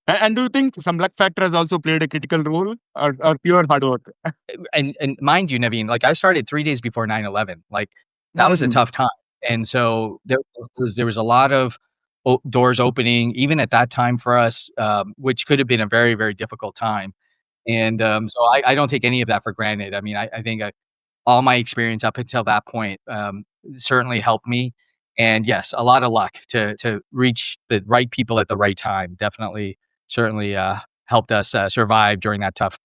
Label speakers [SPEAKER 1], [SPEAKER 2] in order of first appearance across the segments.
[SPEAKER 1] And do you think some luck factor has also played a critical role, or pure hard work?
[SPEAKER 2] And mind you, Naveen, like I started 3 days before 9/11. Like that was a
[SPEAKER 1] Mm.
[SPEAKER 2] tough time. And so there was a lot of doors opening even at that time for us, which could have been a very, very difficult time. And so I don't take any of that for granted. I mean, I think all my experience up until that point certainly helped me. And yes, a lot of luck to reach the right people at the right time. Definitely, certainly helped us survive during that tough,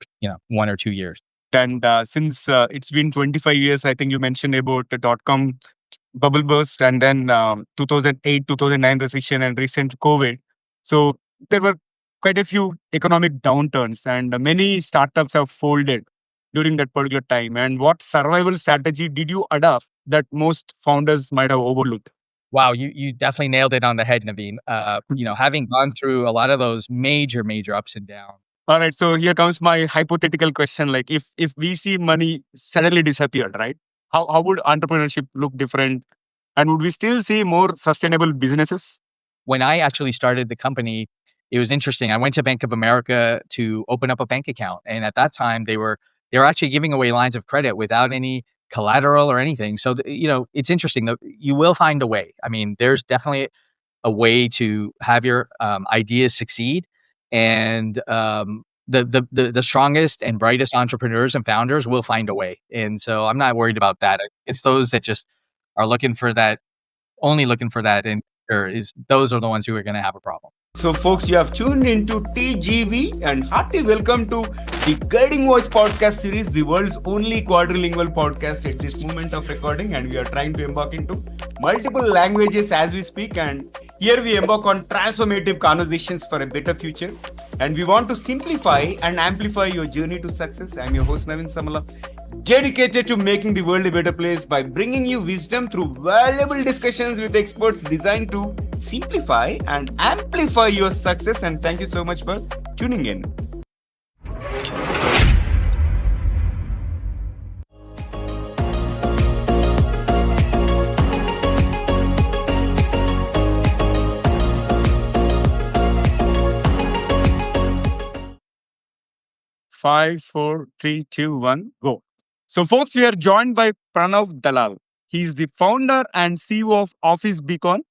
[SPEAKER 2] 1 or 2 years.
[SPEAKER 1] And since it's been 25 years, I think you mentioned about the dot-com bubble burst and then 2008, 2009 recession and recent COVID. So there were quite a few economic downturns and many startups have folded during that particular time. And what survival strategy did you adopt that most founders might have overlooked?
[SPEAKER 2] Wow, you definitely nailed it on the head, Naveen. Having gone through a lot of those major, major ups and downs.
[SPEAKER 1] All right, so here comes my hypothetical question: like, if VC money suddenly disappeared, right? How would entrepreneurship look different, and would we still see more sustainable businesses?
[SPEAKER 2] When I actually started the company, it was interesting. I went to Bank of America to open up a bank account, and at that time, they were actually giving away lines of credit without any collateral or anything. So, it's interesting that you will find a way. I mean, there's definitely a way to have your ideas succeed, and the strongest and brightest entrepreneurs and founders will find a way. And so, I'm not worried about that. It's those that just are looking for that, only looking for that, and or is those are the ones who are going to have a problem.
[SPEAKER 1] So, folks, you have tuned into TGV and hearty welcome to the Guiding Voice podcast series, the world's only quadrilingual podcast at this moment of recording. And we are trying to embark into multiple languages as we speak. And here we embark on transformative conversations for a better future. And we want to simplify and amplify your journey to success. I'm your host, Navin Samala, dedicated to making the world a better place by bringing you wisdom through valuable discussions with experts designed to simplify and amplify your success. And thank you so much for tuning in. Five, four, three, two, one, go. So, folks, we are joined by Pranav Dalal. He's the founder and CEO of Office Beacon,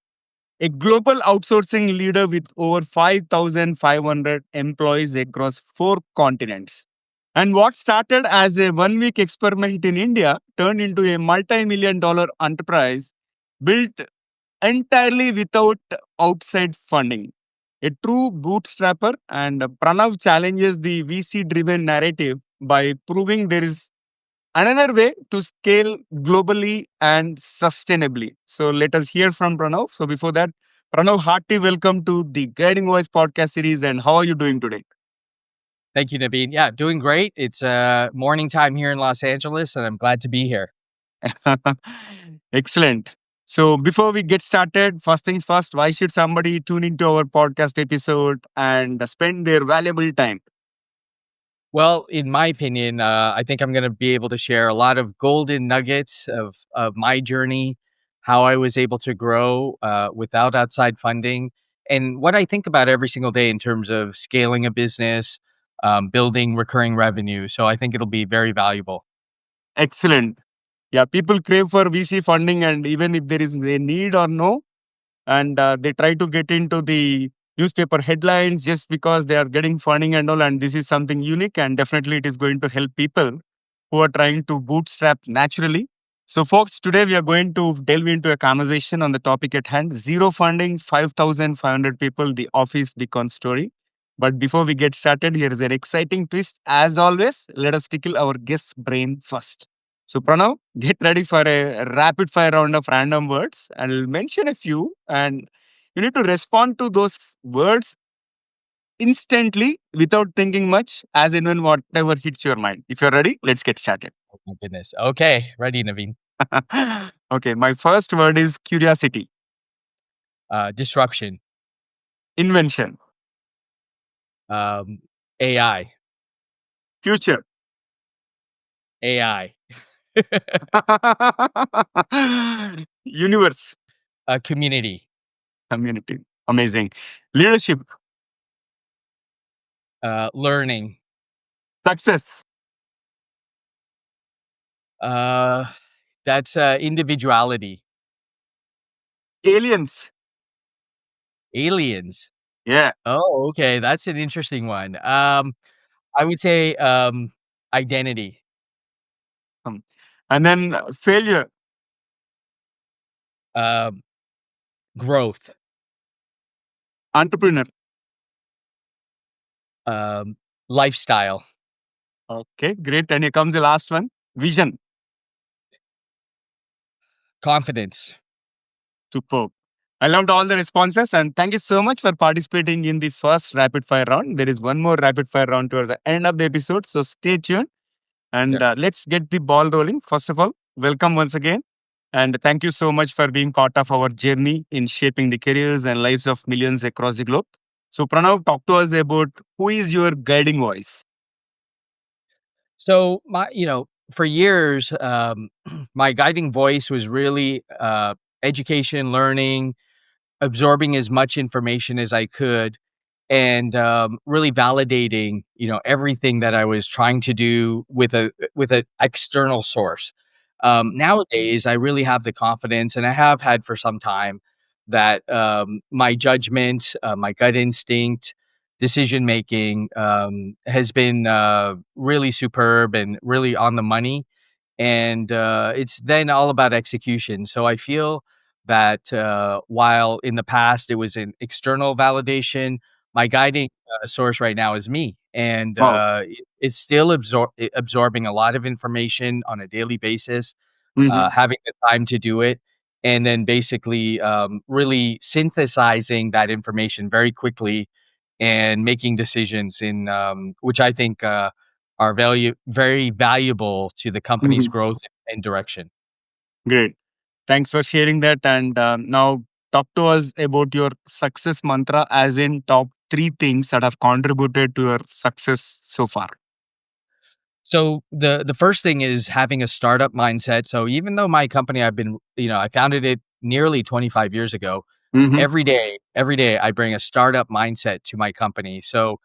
[SPEAKER 1] a global outsourcing leader with over 5,500 employees across 4 continents. And what started as a 1 week experiment in India turned into a multi-million-dollar enterprise built entirely without outside funding. A true bootstrapper, and Pranav challenges the VC driven narrative by proving there is another way to scale globally and sustainably. So let us hear from Pranav. So before that, Pranav, hearty welcome to the Guiding Voice podcast series. And how are you doing today?
[SPEAKER 2] Thank you, Naveen. Yeah, doing great. It's morning time here in Los Angeles, and I'm glad to be here.
[SPEAKER 1] Excellent. So before we get started, first things first, why should somebody tune into our podcast episode and spend their valuable time?
[SPEAKER 2] Well, in my opinion, I think I'm going to be able to share a lot of golden nuggets of my journey, how I was able to grow without outside funding, and what I think about every single day in terms of scaling a business, building recurring revenue. So I think it'll be very valuable.
[SPEAKER 1] Excellent. Yeah, people crave for VC funding, and even if there is a need or no, and they try to get into the newspaper headlines just because they are getting funding and all. And this is something unique, and definitely it is going to help people who are trying to bootstrap naturally. So, folks, today we are going to delve into a conversation on the topic at hand: zero funding, 5,500 people, the Office Beacon story. But before we get started, here is an exciting twist. As always, let us tickle our guest's brain first. So, Pranav, get ready for a rapid fire round of random words. I'll mention a few, and you need to respond to those words instantly without thinking much, as in when whatever hits your mind. If you're ready, let's get started.
[SPEAKER 2] Oh my goodness. Okay, ready, Naveen.
[SPEAKER 1] Okay, my first word is curiosity,
[SPEAKER 2] Disruption,
[SPEAKER 1] invention,
[SPEAKER 2] AI,
[SPEAKER 1] future,
[SPEAKER 2] AI,
[SPEAKER 1] universe,
[SPEAKER 2] community,
[SPEAKER 1] community. Amazing. Leadership,
[SPEAKER 2] Learning.
[SPEAKER 1] Success.
[SPEAKER 2] Uh, that's individuality.
[SPEAKER 1] Aliens.
[SPEAKER 2] Aliens.
[SPEAKER 1] Yeah.
[SPEAKER 2] Oh, okay. That's an interesting one. I would say identity.
[SPEAKER 1] Um, And then failure.
[SPEAKER 2] Um, growth.
[SPEAKER 1] Entrepreneur.
[SPEAKER 2] Um, lifestyle.
[SPEAKER 1] Okay, great. And here comes the last one. Vision.
[SPEAKER 2] Confidence.
[SPEAKER 1] Superb. I loved all the responses and thank you so much for participating in the first rapid fire round. There is one more rapid fire round toward the end of the episode, so stay tuned and
[SPEAKER 2] Sure.
[SPEAKER 1] let's get the ball rolling. First of all, welcome once again. And thank you so much for being part of our journey in shaping the careers and lives of millions across the globe. So, Pranav, talk to us about who is your guiding voice.
[SPEAKER 2] So for years, my guiding voice was really education, learning, absorbing as much information as I could, and really validating, everything that I was trying to do with an external source. Nowadays, I really have the confidence, and I have had for some time, that my judgment, my gut instinct, decision making has been really superb and really on the money. And it's then all about execution. So I feel that while in the past it was an external validation, my guiding source right now is me, and
[SPEAKER 1] Wow.
[SPEAKER 2] it's still absorbing a lot of information on a daily basis,
[SPEAKER 1] Mhm.
[SPEAKER 2] having the time to do it, and then basically really synthesizing that information very quickly and making decisions in which I think are very valuable to the company's
[SPEAKER 1] Mhm.
[SPEAKER 2] growth and direction.
[SPEAKER 1] Great. Thanks for sharing that. And now, talk to us about your success mantra, as in top three things that have contributed to your success so far.
[SPEAKER 2] So the first thing is having a startup mindset. So even though my company, I founded it nearly 25 years ago.
[SPEAKER 1] Hmm.
[SPEAKER 2] Every day I bring a startup mindset to my company. So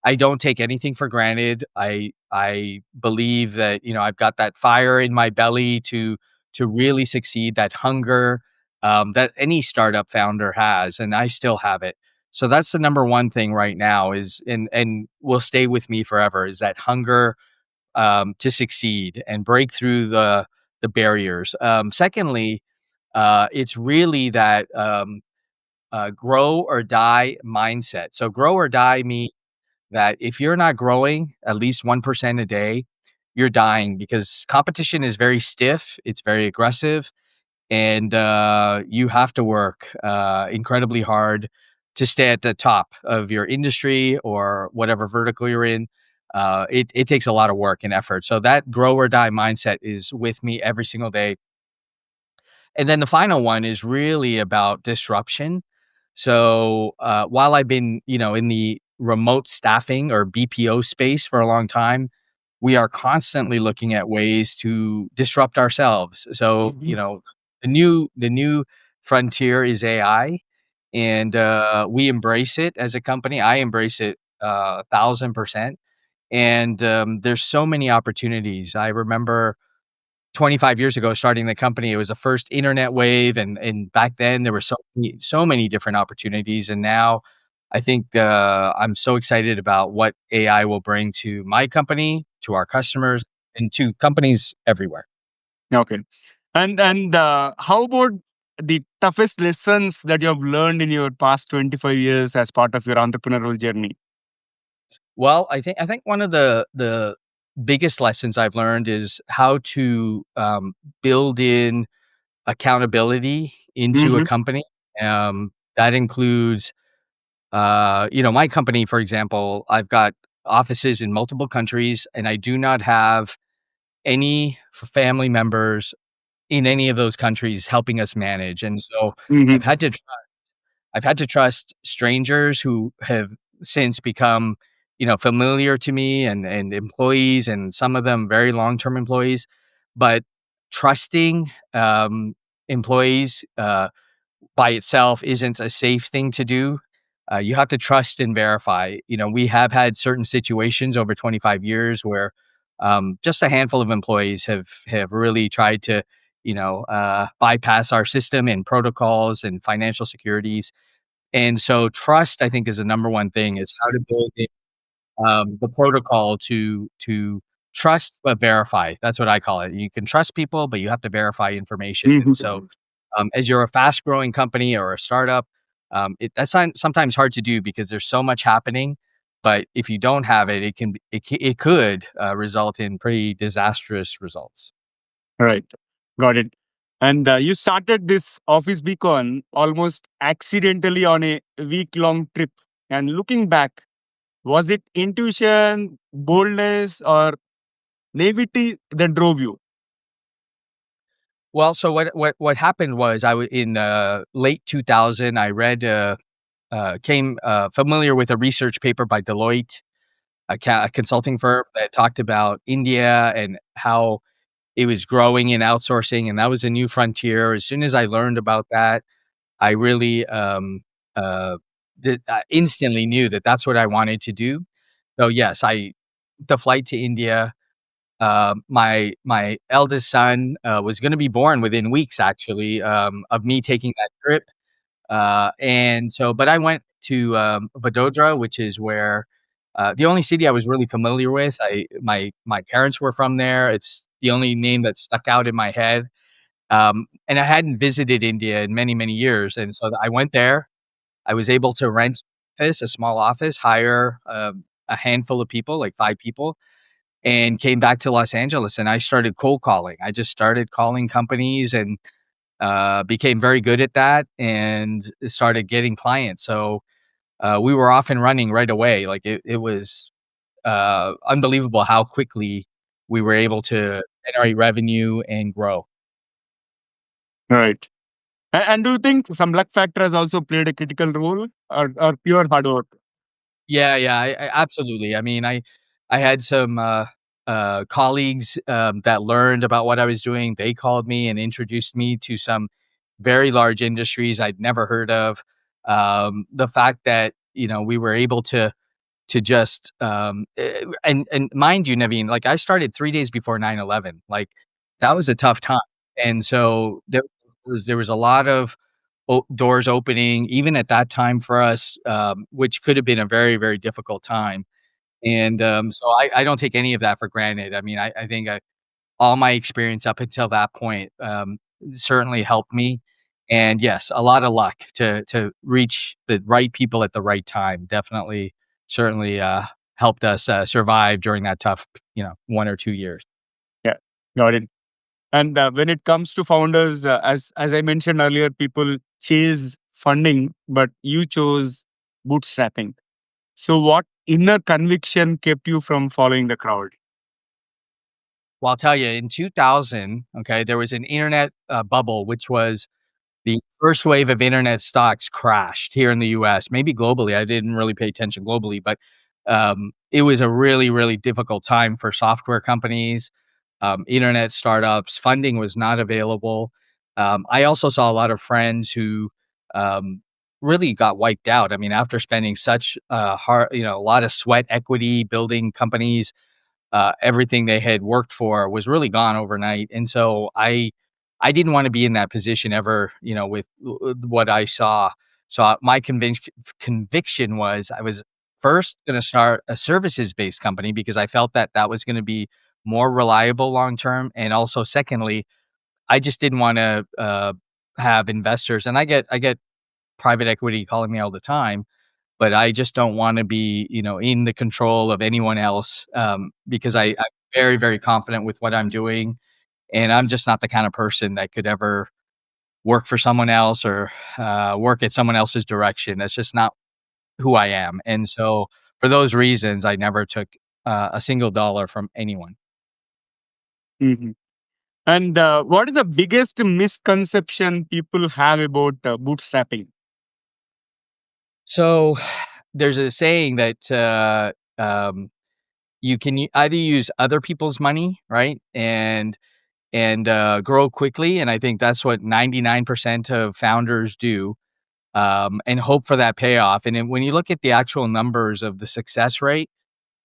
[SPEAKER 2] I don't take anything for granted. I believe that, I've got that fire in my belly to really succeed, that hunger that any startup founder has, and I still have it. So that's the number one thing right now is and will stay with me forever, is that hunger to succeed and break through the barriers. Secondly, it's really that grow or die mindset. So grow or die means that if you're not growing at least 1% a day, you're dying, because competition is very stiff, it's very aggressive, and you have to work incredibly hard to stay at the top of your industry or whatever vertical you're in. It takes a lot of work and effort. So that grow or die mindset is with me every single day. And then the final one is really about disruption. So while I've been, in the remote staffing or BPO space for a long time, we are constantly looking at ways to disrupt ourselves. So,
[SPEAKER 1] Hmm.
[SPEAKER 2] the new frontier is AI, and we embrace it as a company. I embrace it 1,000%. And there's so many opportunities. I remember 25 years ago starting the company, it was the first internet wave, and back then there were so many different opportunities, and now I think I'm so excited about what AI will bring to my company, to our customers, and to companies everywhere.
[SPEAKER 1] Okay. And how about the toughest lessons that you have learned in your past 25 years as part of your entrepreneurial journey?
[SPEAKER 2] Well, I think one of the biggest lessons I've learned is how to build in accountability into a
[SPEAKER 1] Hmm.
[SPEAKER 2] company. That includes my company, for example, I've got offices in multiple countries, and I do not have any family members in any of those countries helping us manage. And so
[SPEAKER 1] Hmm.
[SPEAKER 2] I've had to I've had to trust strangers who have since become, familiar to me, and employees, and some of them very long-term employees. But trusting employees by itself isn't a safe thing to do. You have to trust and verify. We have had certain situations over 25 years where just a handful of employees have really tried to, bypass our system and protocols and financial securities. And so trust, I think, is the number one thing, is how to build the protocol to trust but verify. That's what I call it. You can trust people, but you have to verify information. And so,
[SPEAKER 1] Mhm.
[SPEAKER 2] as you're a fast growing company or a startup, sometimes hard to do because there's so much happening. But if you don't have it, it could result in pretty disastrous results.
[SPEAKER 1] Right. Got it. And you started this Office Beacon almost accidentally on a week-long trip. And looking back, was it intuition, boldness, or naivety that drove you?
[SPEAKER 2] Well, so what happened was I was in late 2000. I read came familiar with a research paper by Deloitte, a consulting firm that talked about India and how it was growing in outsourcing, and that was a new frontier. As soon as I learned about that, I really uh, instantly knew that that's what I wanted to do. So yes, I the flight to India. My eldest son was going to be born within weeks, actually, of me taking that trip. But I went to Vadodara, which is where the only city I was really familiar with. My parents were from there. It's the only name that stuck out in my head. And I hadn't visited India in many, many years. And so I went there. I was able to rent a small office, hire a handful of people, like 5 people, and came back to Los Angeles. And I started cold calling. I just started calling companies and became very good at that and started getting clients. So we were off and running right away. Like it was unbelievable how quickly we were able to generate revenue and grow.
[SPEAKER 1] Right. And do you think some luck factor has also played a critical role, or pure hard work?
[SPEAKER 2] Yeah, yeah, I absolutely. I mean, I had some colleagues that learned about what I was doing. They called me and introduced me to some very large industries I'd never heard of. The fact that we were able to just and mind you, Naveen, like I started 3 days before 9/11. Like that was a tough time, and so there was a lot of doors opening even at that time for us, which could have been a very, very difficult time. And so I don't take any of that for granted. I mean, I think all my experience up until that point certainly helped me. And yes, a lot of luck to reach the right people at the right time. Definitely, certainly helped us survive during that tough, 1 or 2 years.
[SPEAKER 1] Yeah, got it. And when it comes to founders, as I mentioned earlier, people chase funding, but you chose bootstrapping. So, what inner conviction kept you from following the crowd?
[SPEAKER 2] Well, I'll tell you, in 2000, okay, there was an internet bubble, which was the first wave of internet stocks crashed here in the US, maybe globally. I didn't really pay attention globally, but it was a really, really difficult time for software companies, internet startups. Funding was not available. I also saw a lot of friends who um, really got wiped out. I mean, after spending such a lot of sweat equity building companies, everything they had worked for was really gone overnight. And so I didn't want to be in that position ever, with what I saw. So my conviction was I was first going to start a services based company because I felt that that was going to be more reliable long term. And also, secondly, I just didn't want to have investors. And I get private equity calling me all the time, but I just don't wanna be, in the control of anyone else, because I'm very, very confident with what I'm doing, and I'm just not the kind of person that could ever work for someone else or, work at someone else's direction. That's just not who I am, and so, for those reasons, I never took, a single dollar from anyone.
[SPEAKER 1] Mhm. And what is the biggest misconception people have about bootstrapping?
[SPEAKER 2] So, there's a saying that, you can either use other people's money, right, and grow quickly, and I think that's what 99% of founders do. and hope for that payoff. And then when you look at the actual numbers of the success rate,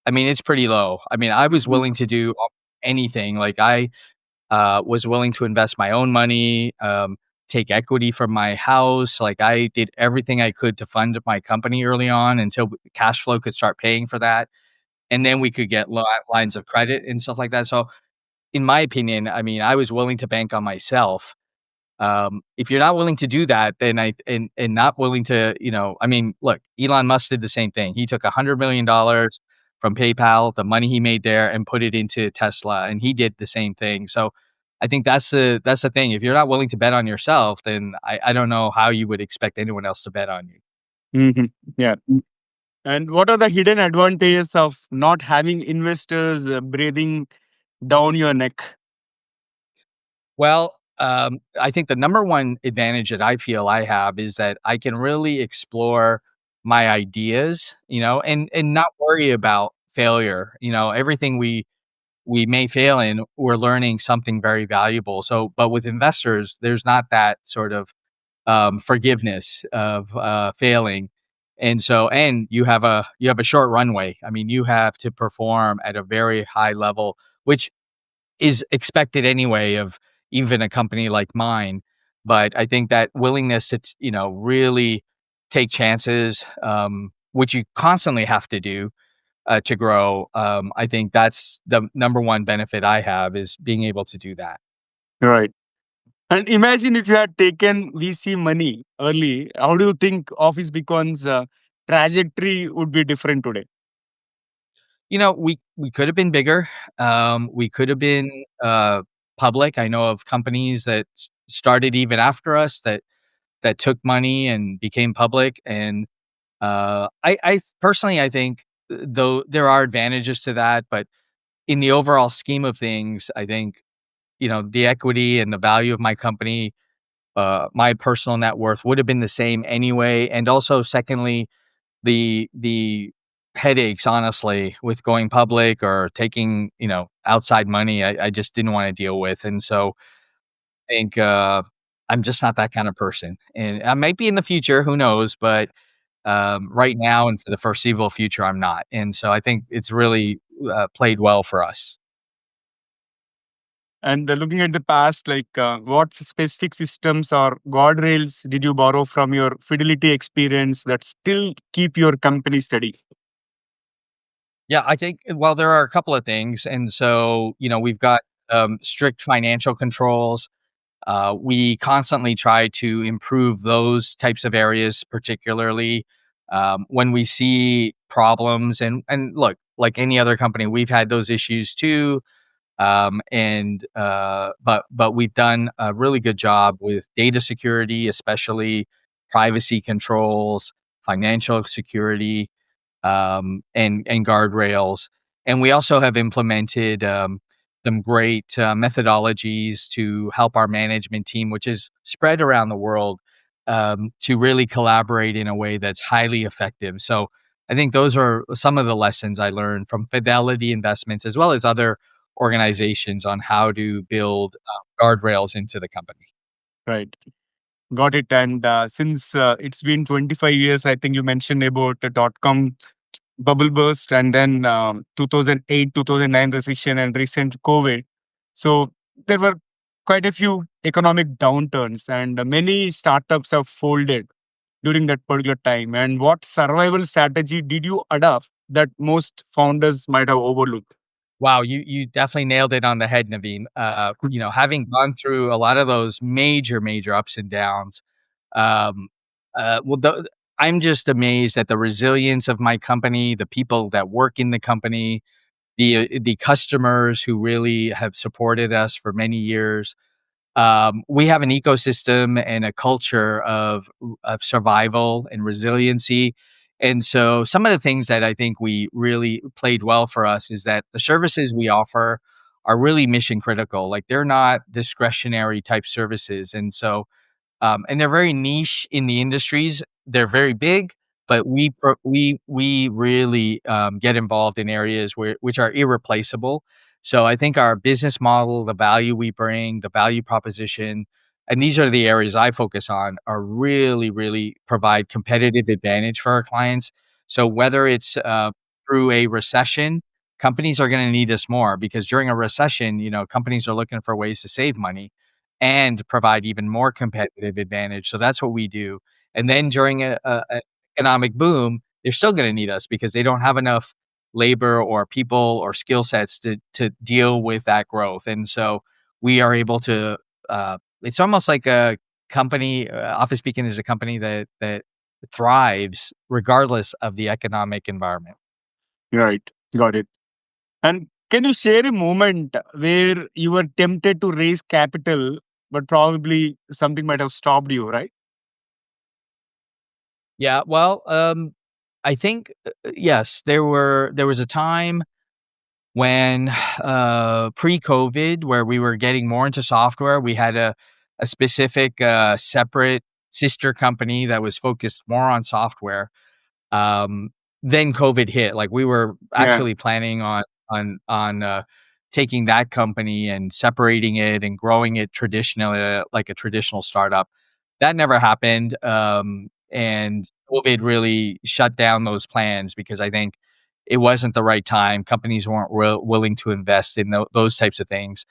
[SPEAKER 2] I mean, it's pretty low. I mean, I was willing to do anything. Like I was willing to invest my own money, take equity from my house. Like I did everything I could to fund my company early on until cash flow could start paying for that. And then we could get lines of credit and stuff like that. So, in my opinion, I mean, I was willing to bank on myself. If you're not willing to do that, then and not willing to, I mean, look, Elon Musk did the same thing. He took $100 million from PayPal, the money he made there, and put it into Tesla, and he did the same thing. So, I think that's the thing. If you're not willing to bet on yourself, then I don't know how you would expect anyone else to bet on you.
[SPEAKER 1] Mhm. Yeah. And what are the hidden advantages of not having investors breathing down your neck?
[SPEAKER 2] Well, I think the number one advantage that I feel I have is that I can really explore my ideas, and not worry about failure. Everything we may fail in, we're learning something very valuable. So, but with investors, there's not that sort of forgiveness of failing. And you have a short runway. I mean, you have to perform at a very high level, which is expected anyway of even a company like mine. But I think that willingness to, really take chances, which you constantly have to do to grow. I think that's the number one benefit I have is being able to do that.
[SPEAKER 1] Right. And imagine if you had taken VC money early, how do you think Office Becon's trajectory would be different today?
[SPEAKER 2] We could have been bigger. We could have been public. I know of companies that started even after us that took money and became public. And I personally, I think though there are advantages to that, but in the overall scheme of things, I think the equity and the value of my company, my personal net worth would have been the same anyway. And also, secondly, the headaches, honestly, with going public or taking, outside money, I just didn't wanna deal with, and so I think, I'm just not that kind of person, and I might be in the future, who knows, but, right now and for the foreseeable future, I'm not, and so I think it's really, played well for us.
[SPEAKER 1] And looking at the past, like what specific systems or guardrails did you borrow from your Fidelity experience that still keep your company steady?
[SPEAKER 2] Yeah, I think well, there are a couple of things, and so, we've got, strict financial controls. We constantly try to improve those types of areas, particularly when we see problems. And look, like any other company, we've had those issues too. But we've done a really good job with data security, especially privacy controls, financial security, and guardrails. And we also have implemented some great methodologies to help our management team, which is spread around the world, to really collaborate in a way that's highly effective. So I think those are some of the lessons I learned from Fidelity Investments as well as other organizations on how to build guardrails into the company.
[SPEAKER 1] Right. Got it. And since it's been 25 years, I think you mentioned about the dot-com bubble burst and then 2008, 2009 recession and recent COVID. So there were quite a few economic downturns and many startups have folded during that particular time. And what survival strategy did you adopt that most founders might have overlooked?
[SPEAKER 2] Wow, you definitely nailed it on the head, Naveen. Having gone through a lot of those major, major ups and downs, um, well, I'm just amazed at the resilience of my company, the people that work in the company, the customers who really have supported us for many years. We have an ecosystem and a culture of survival and resiliency. And so some of the things that I think we really played well for us is that the services we offer are really mission critical. Like they're not discretionary type services. And they're very niche in the industries. They're very big, but we really get involved in areas which are irreplaceable. So I think our business model, the value we bring, the value proposition, and these are the areas I focus on, are really, really provide competitive advantage for our clients. So whether it's through a recession, companies are going to need us more because during a recession, companies are looking for ways to save money and provide even more competitive advantage. So that's what we do. And then during a economic boom, they're still going to need us because they don't have enough labor or people or skill sets to deal with that growth. And so we are able to. It's almost like a company. Office Beacon is a company that thrives regardless of the economic environment.
[SPEAKER 1] Right. Got it. And can you share a moment where you were tempted to raise capital, but probably something might have stopped you, right?
[SPEAKER 2] Yeah, well, I think yes, there was a time when pre-COVID where we were getting more into software. We had a specific separate sister company that was focused more on software. Um, then COVID hit. Like we were
[SPEAKER 1] Yeah.
[SPEAKER 2] actually planning on taking that company and separating it and growing it traditionally, like a traditional startup. That never happened. And COVID really shut down those plans because I think it wasn't the right time. Companies weren't willing to invest in those types of things.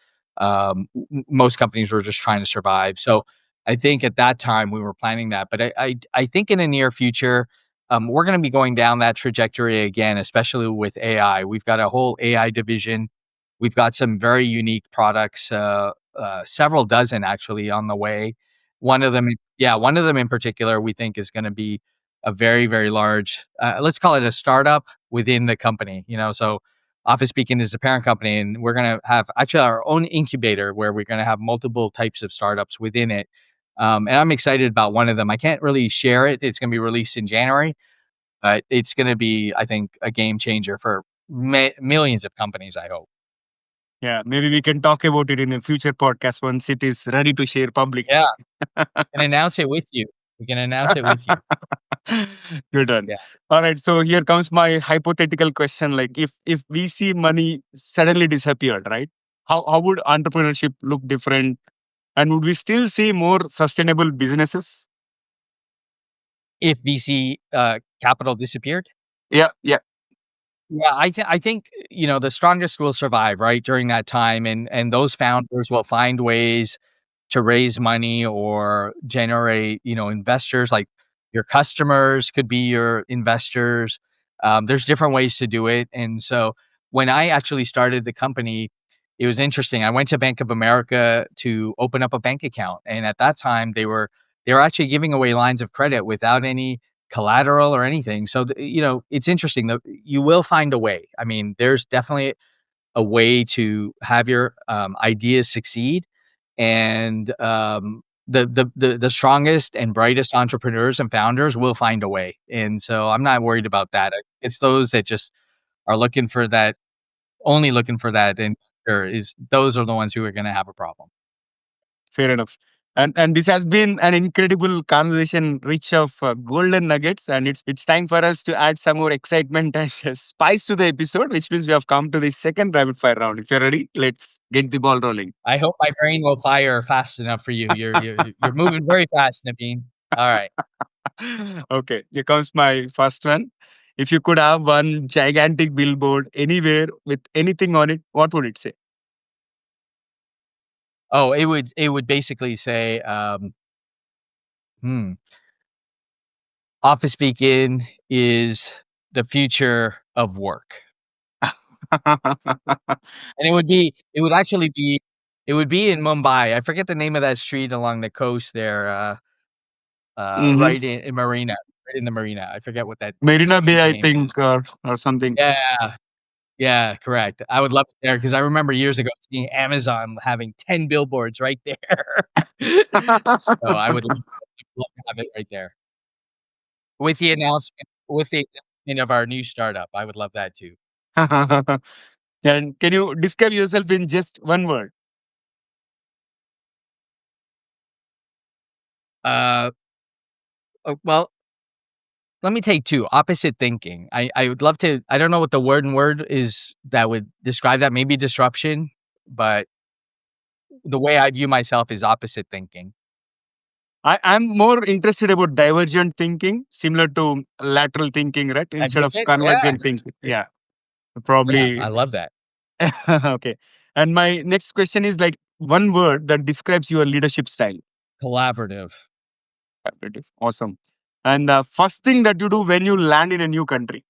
[SPEAKER 2] Most companies were just trying to survive. So I think at that time we were planning that. But I think in the near future, we're going to be going down that trajectory again, especially with AI. We've got a whole AI division. We've got some very unique products, several dozen actually on the way. One of them in particular, we think is going to be a very, very large, let's call it a startup within the company. So Office Beacon is the parent company, and we're going to have actually our own incubator where we're going to have multiple types of startups within it. And I'm excited about one of them. I can't really share it. It's going to be released in January, but it's going to be, I think, a game changer for millions of companies, I hope.
[SPEAKER 1] Yeah. Maybe we can talk about it in a future podcast once it is ready to share publicly.
[SPEAKER 2] Yeah, and announce it with you. We can announce it with you.
[SPEAKER 1] Good one.
[SPEAKER 2] Yeah.
[SPEAKER 1] All right. So here comes my hypothetical question. Like if VC money suddenly disappeared, right? How would entrepreneurship look different? And would we still see more sustainable businesses?
[SPEAKER 2] If VC capital disappeared,
[SPEAKER 1] Yeah. Yeah.
[SPEAKER 2] yeah, I think the strongest will survive, right, during that time, and those founders will find ways to raise money or generate, investors. Like your customers could be your investors. There's different ways to do it. And so when I actually started the company, it was interesting. I went to Bank of America to open up a bank account, and at that time they were actually giving away lines of credit without any collateral or anything. So it's interesting that you will find a way. I mean, there's definitely a way to have your ideas succeed, and the strongest and brightest entrepreneurs and founders will find a way. And so I'm not worried about that. It's those that just are looking for that, only looking for that, and those are the ones who are going to have a problem.
[SPEAKER 1] Fair enough. And this has been an incredible conversation, rich of golden nuggets. And it's time for us to add some more excitement and spice to the episode, which means we have come to the second rapid fire round. If you're ready, let's get the ball rolling.
[SPEAKER 2] I hope my brain will fire fast enough for you. You're moving very fast, Naveen. All right.
[SPEAKER 1] Okay, here comes my first one. If you could have one gigantic billboard anywhere with anything on it, what would it say?
[SPEAKER 2] Oh, it would basically say, hmm, Office Beacon is the future of work. And it would be in Mumbai. I forget the name of that street along the coast there,
[SPEAKER 1] Hmm.
[SPEAKER 2] right in Marina, right in the Marina. I forget what that
[SPEAKER 1] Marina Bay,
[SPEAKER 2] street
[SPEAKER 1] I
[SPEAKER 2] name is.
[SPEAKER 1] think, or something.
[SPEAKER 2] Yeah, yeah, correct. I would love it there because I remember years ago seeing Amazon having 10 billboards right there. So I would love to have it right there with the announcement of our new startup. I would love that too.
[SPEAKER 1] And can you describe yourself in just one word?
[SPEAKER 2] Uh, well, let me take 2, opposite thinking. I would love to. I don't know what the word is that would describe that, maybe disruption, but the way I view myself is opposite thinking.
[SPEAKER 1] I'm more interested about divergent thinking, similar to lateral thinking, right? Instead of
[SPEAKER 2] Divergent? Yeah.
[SPEAKER 1] convergent thinking. Yeah,
[SPEAKER 2] Yeah,
[SPEAKER 1] probably.
[SPEAKER 2] I love that.
[SPEAKER 1] Okay. And my next question is like one word that describes your leadership style.
[SPEAKER 2] Collaborative.
[SPEAKER 1] Collaborative. Awesome. And first thing that you do when you land in a new country.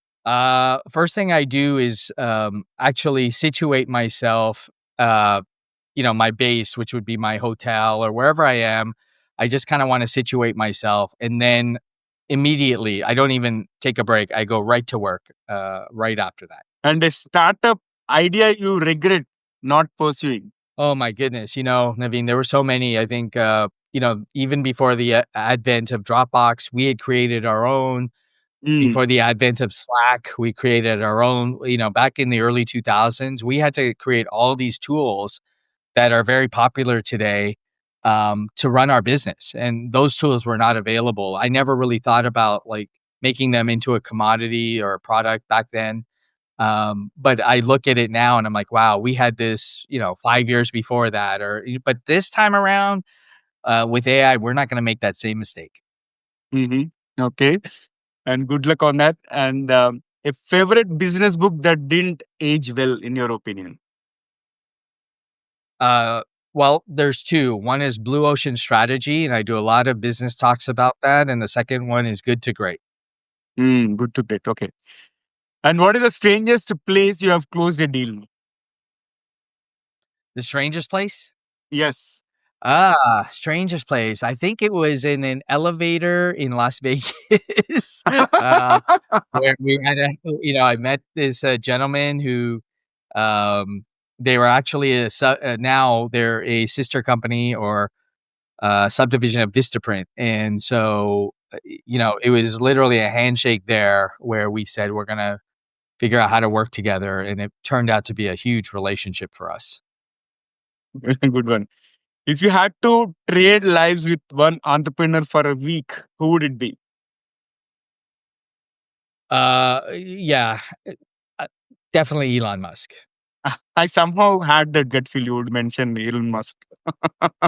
[SPEAKER 2] First thing I do is actually situate myself, uh, my base, which would be my hotel or wherever I am. I just kind of want to situate myself. And then immediately, I don't even take a break. I go right to work right after that.
[SPEAKER 1] And a startup idea you regret not pursuing.
[SPEAKER 2] Oh my goodness. Naveen, there were so many. I think, even before the advent of Dropbox, we had created our own.
[SPEAKER 1] Mm.
[SPEAKER 2] Before the advent of Slack, we created our own, back in the early 2000s, we had to create all these tools that are very popular today to run our business. And those tools were not available. I never really thought about like making them into a commodity or a product back then. But I look at it now and I'm like, wow, we had this, 5 years before that. But this time around with AI, we're not going to make that same mistake.
[SPEAKER 1] Okay. And good luck on that. And a favorite business book that didn't age well, in your opinion.
[SPEAKER 2] Uh, well, there's two. One is Blue Ocean Strategy, and I do a lot of business talks about that. And the second one is Good to Great.
[SPEAKER 1] Good to great. Okay. And what is the strangest place you have closed a deal?
[SPEAKER 2] The strangest place?
[SPEAKER 1] Yes.
[SPEAKER 2] Strangest place. I think it was in an elevator in Las Vegas, where we had I met this gentleman who, um, they were actually now they're a sister company or subdivision of Vistaprint. And so, it was literally a handshake there where we said we're going to figure out how to work together. And it turned out to be a huge relationship for us.
[SPEAKER 1] Good one. If you had to trade lives with one entrepreneur for a week, who would it be?
[SPEAKER 2] Yeah, uh, definitely Elon Musk.
[SPEAKER 1] I somehow had that gut feel you would mention Elon Musk.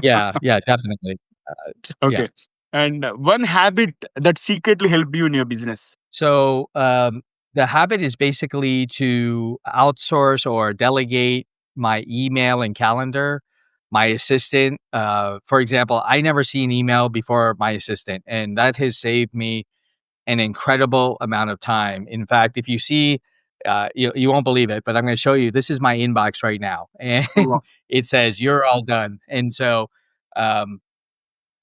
[SPEAKER 2] Yeah, yeah, definitely. Yeah.
[SPEAKER 1] Okay. And one habit that secretly helped you in your business.
[SPEAKER 2] So, the habit is basically to outsource or delegate my email and calendar. My assistant, for example, I never see an email before my assistant, and that has saved me an incredible amount of time. In fact, if you see, you won't believe it, but I'm going to show you. This is my inbox right now, and
[SPEAKER 1] Oh, wow.
[SPEAKER 2] it says "You're all done." And so, um,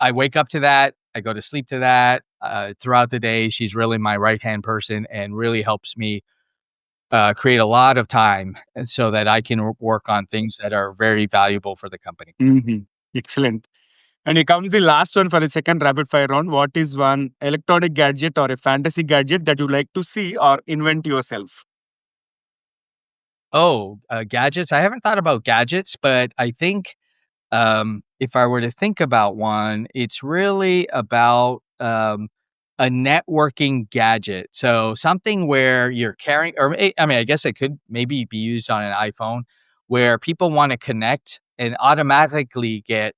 [SPEAKER 2] I wake up to that. I go to sleep to that. Throughout the day, she's really my right hand person and really helps me create a lot of time so that I can work on things that are very valuable for the company.
[SPEAKER 1] Mhm. Excellent. And here comes the last one for the second rapid fire round. What is one electronic gadget or a fantasy gadget that you like to see or invent yourself?
[SPEAKER 2] Oh, gadgets. I haven't thought about gadgets, but I think if I were to think about one, it's really about a networking gadget. So something where you're carrying, or I mean, I guess it could maybe be used on an iPhone, where people want to connect and automatically get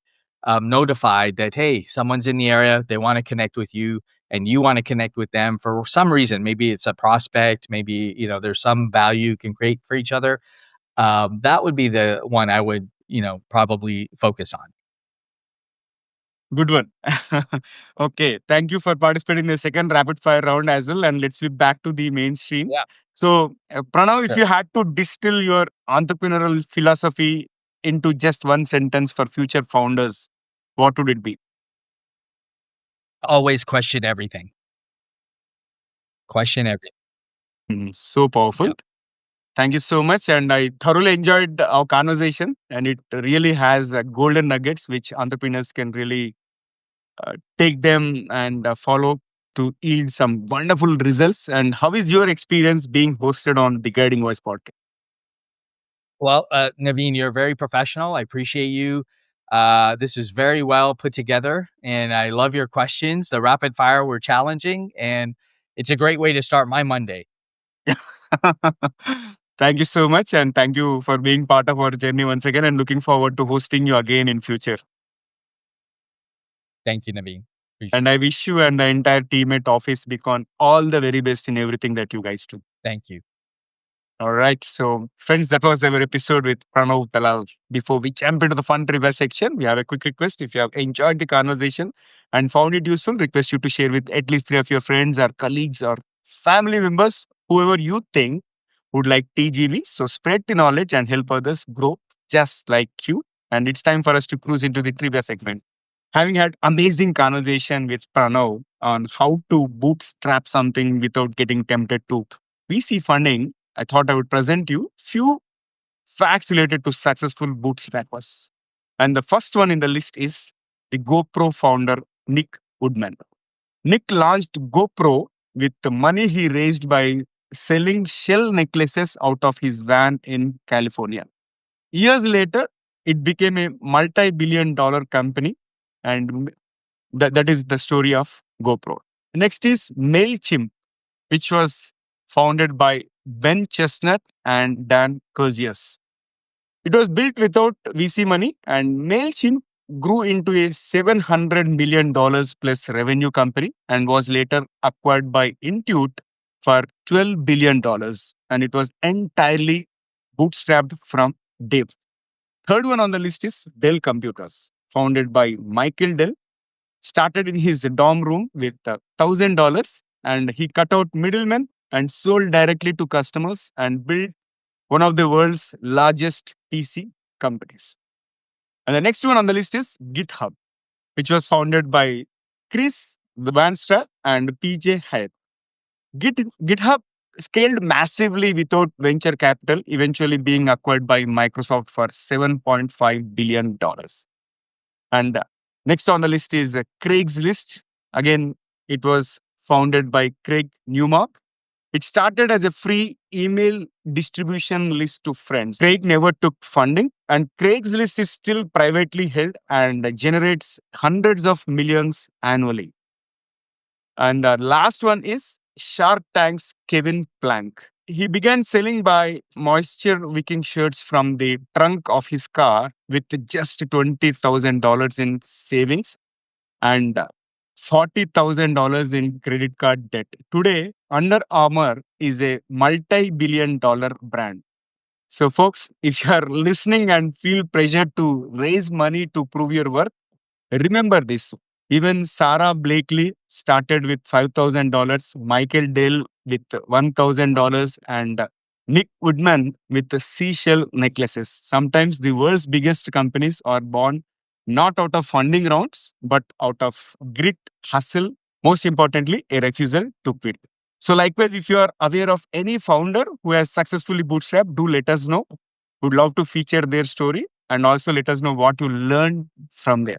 [SPEAKER 2] notified that hey, someone's in the area, they want to connect with you, and you want to connect with them for some reason. Maybe it's a prospect, maybe there's some value you can create for each other. That would be the one I would, probably focus on.
[SPEAKER 1] Good one. Okay. Thank you for participating in the second rapid fire round as well. And let's flip back to the mainstream.
[SPEAKER 2] Yeah,
[SPEAKER 1] So, Pranav, if
[SPEAKER 2] sure.
[SPEAKER 1] you had to distill your entrepreneurial philosophy into just one sentence for future founders, what would it be?
[SPEAKER 2] Always question everything. Question everything.
[SPEAKER 1] So powerful.
[SPEAKER 2] Yep.
[SPEAKER 1] Thank you so much. And I thoroughly enjoyed our conversation. And it really has golden nuggets which entrepreneurs can really take them and follow to yield some wonderful results. And how is your experience being hosted on the Guiding Voice podcast?
[SPEAKER 2] Well, Naveen, you're very professional. I appreciate you. This is very well put together, and I love your questions. The rapid fire were challenging, and it's a great way to start my Monday.
[SPEAKER 1] Thank you so much. And thank you for being part of our journey once again and looking forward to hosting you again in future.
[SPEAKER 2] Thank you, Naveen. Appreciate
[SPEAKER 1] And I wish you and the entire team at Office Beacon all the very best in everything that you guys do.
[SPEAKER 2] Thank you.
[SPEAKER 1] All right. So, friends, that was our episode with Pranav Dalal. Before we jump into the fun trivia section, we have a quick request. If you have enjoyed the conversation and found it useful, request you to share with at least 3 of your friends or colleagues or family members, whoever you think would like TGV. So, spread the knowledge and help others grow just like you. And it's time for us to cruise into the trivia segment. Having had amazing conversation with Pranav on how to bootstrap something without getting tempted to VC funding, I thought I would present you few facts related to successful bootstrappers. And the first one in the list is the GoPro founder, Nick Woodman. Nick launched GoPro with the money he raised by selling shell necklaces out of his van in California. Years later, it became a multi-billion dollar company, and that is the story of GoPro. Next is MailChimp, which was founded by Ben Chestnut and Dan Curzius. It was built without VC money, and MailChimp grew into a $700 million plus revenue company and was later acquired by Intuit for $12 billion. And it was entirely bootstrapped from day. Third one on the list is Dell Computers, founded by Michael Dell, started in his dorm room with $1,000, and he cut out middlemen and sold directly to customers and built one of the world's largest PC companies. And the next one on the list is GitHub, which was founded by Chris Vanstra and PJ Hyatt. GitHub scaled massively without venture capital, eventually being acquired by Microsoft for $7.5 billion. And next on the list is Craigslist. Again, it was founded by Craig Newmark. It started as a free email distribution list to friends. Craig never took funding, and Craigslist is still privately held and generates hundreds of millions annually. And the last one is Shark Tank's Kevin Plank. He began selling by moisture wicking shirts from the trunk of his car with just $20,000 in savings and $40,000 in credit card debt. Today, Under Armour is a multi-billion-dollar brand. So, folks, if you are listening and feel pressure to raise money to prove your worth, remember this. Even Sarah Blakely started with $5,000, Michael Dell with $1,000, and Nick Woodman with the seashell necklaces. Sometimes the world's biggest companies are born not out of funding rounds, but out of grit, hustle, most importantly, a refusal to quit. So, likewise, if you are aware of any founder who has successfully bootstrapped, do let us know. Would love to feature their story and also let us know what you learned from there.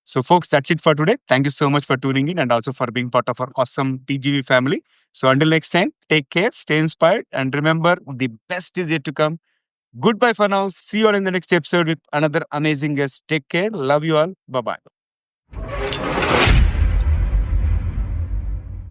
[SPEAKER 1] So, folks, that's it for today. Thank you so much for tuning in and also for being part of our awesome TGV family. So, until next time, take care, stay inspired, and remember the best is yet to come. Goodbye for now. See you all in the next episode with another amazing guest. Take care. Love you all. Bye bye.